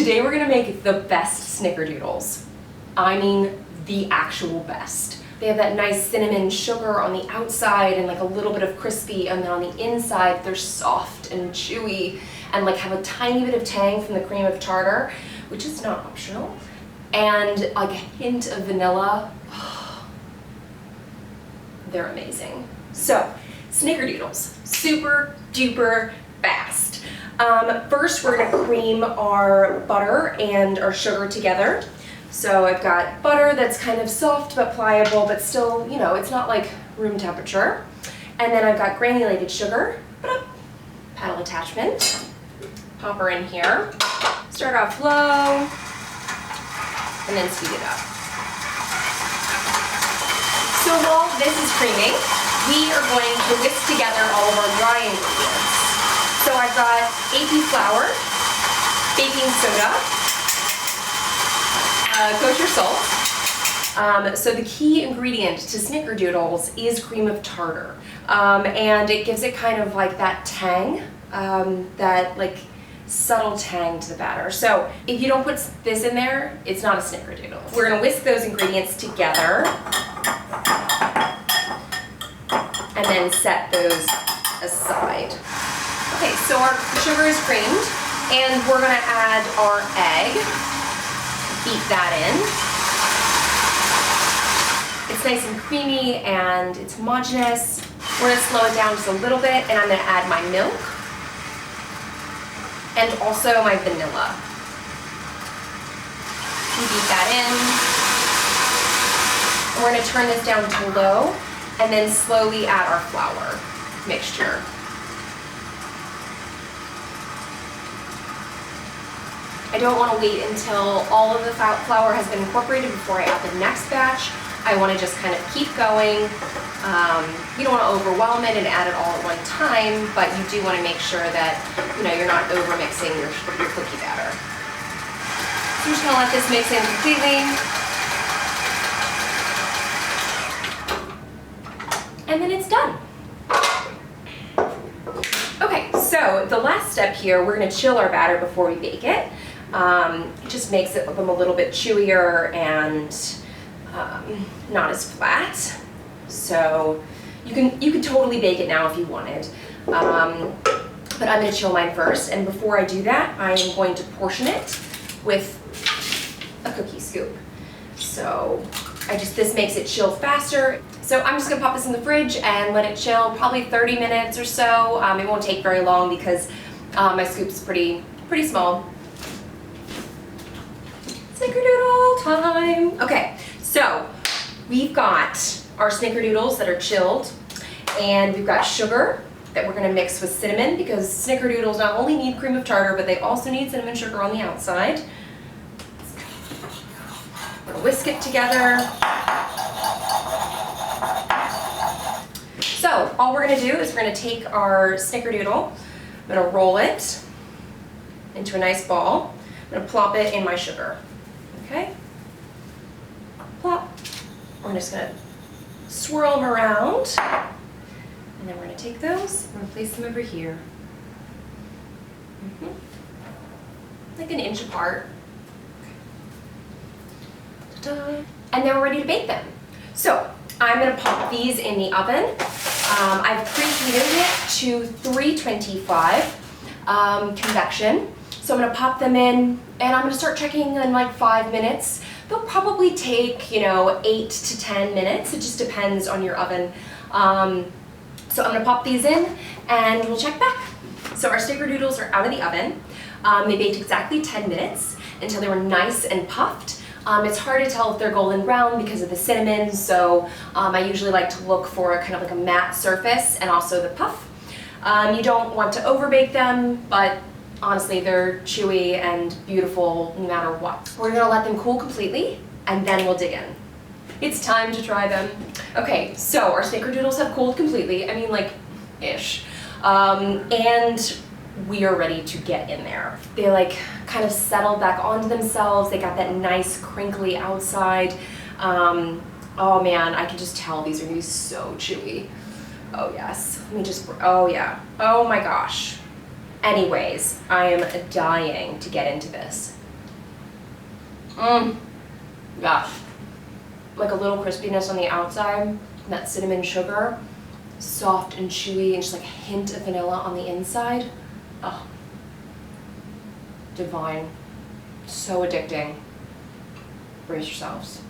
Today we're gonna make the best snickerdoodles. I mean, the actual best. They have that nice cinnamon sugar on the outside and like a little bit of crispy, and then on the inside they're soft and chewy and like have a tiny bit of tang from the cream of tartar, which is not optional, and like a hint of vanilla. They're amazing. So, snickerdoodles, super duper fast. First we're gonna cream our butter and our sugar together. So I've got butter that's kind of soft but pliable, but still, you know, it's not like room temperature. And then I've got granulated sugar, paddle attachment, pop her in here, start off low, and then speed it up. So while this is creaming, we are going to whisk together all of our dry ingredients. So I've got AP flour, baking soda, kosher salt. So the key ingredient to snickerdoodles is cream of tartar. And it gives it kind of like that tang, that like subtle tang to the batter. So if you don't put this in there, it's not a snickerdoodle. We're gonna whisk those ingredients together and then set those aside. Okay, so our sugar is creamed, and we're gonna add our egg. Beat that in. It's nice and creamy and it's homogeneous. We're gonna slow it down just a little bit, and I'm gonna add my milk and also my vanilla. We beat that in. And we're gonna turn this down to low and then slowly add our flour mixture. I don't want to wait until all of the flour has been incorporated before I add the next batch. I want to just kind of keep going. You don't want to overwhelm it and add it all at one time, but you do want to make sure that you're not over mixing your cookie batter. So I'm just going to let this mix in completely. And then it's done. Okay, so the last step here, we're going to chill our batter before we bake it. It just makes them a little bit chewier and not as flat. So you can totally bake it now if you wanted. But I'm going to chill mine first, and before I do that, I am going to portion it with a cookie scoop. So this makes it chill faster. So I'm just going to pop this in the fridge and let it chill probably 30 minutes or so. It won't take very long because my scoop's pretty small. Snickerdoodle time! Okay, so we've got our snickerdoodles that are chilled, and we've got sugar that we're going to mix with cinnamon, because snickerdoodles not only need cream of tartar, but they also need cinnamon sugar on the outside. We're going to whisk it together. So all we're going to do is we're going to take our snickerdoodle, I'm going to roll it into a nice ball. I'm going to plop it in my sugar. Okay, plop. We're just going to swirl them around, and then we're going to take those and place them over here. Like an inch apart. Ta-da. And then we're ready to bake them. So I'm going to pop these in the oven. I've preheated it to 325 convection. So I'm going to pop them in, and I'm going to start checking in like 5 minutes. They'll probably take, 8 to 10 minutes. It just depends on your oven. So I'm going to pop these in, and we'll check back. So our snickerdoodles are out of the oven. They baked exactly 10 minutes until they were nice and puffed. It's hard to tell if they're golden brown because of the cinnamon, so I usually like to look for a kind of like a matte surface and also the puff. You don't want to overbake them, but honestly, they're chewy and beautiful no matter what. We're gonna let them cool completely, and then we'll dig in. It's time to try them. Okay, so our snickerdoodles have cooled completely. I mean, like, ish. And we are ready to get in there. They like kind of settled back onto themselves. They got that nice crinkly outside. Oh man, I can just tell these are gonna be so chewy. Oh yes, let me just, oh yeah, oh my gosh. Anyways, I am dying to get into this. Gosh. Like a little crispiness on the outside, that cinnamon sugar, soft and chewy, and just like a hint of vanilla on the inside. Oh, divine. So addicting. Brace yourselves.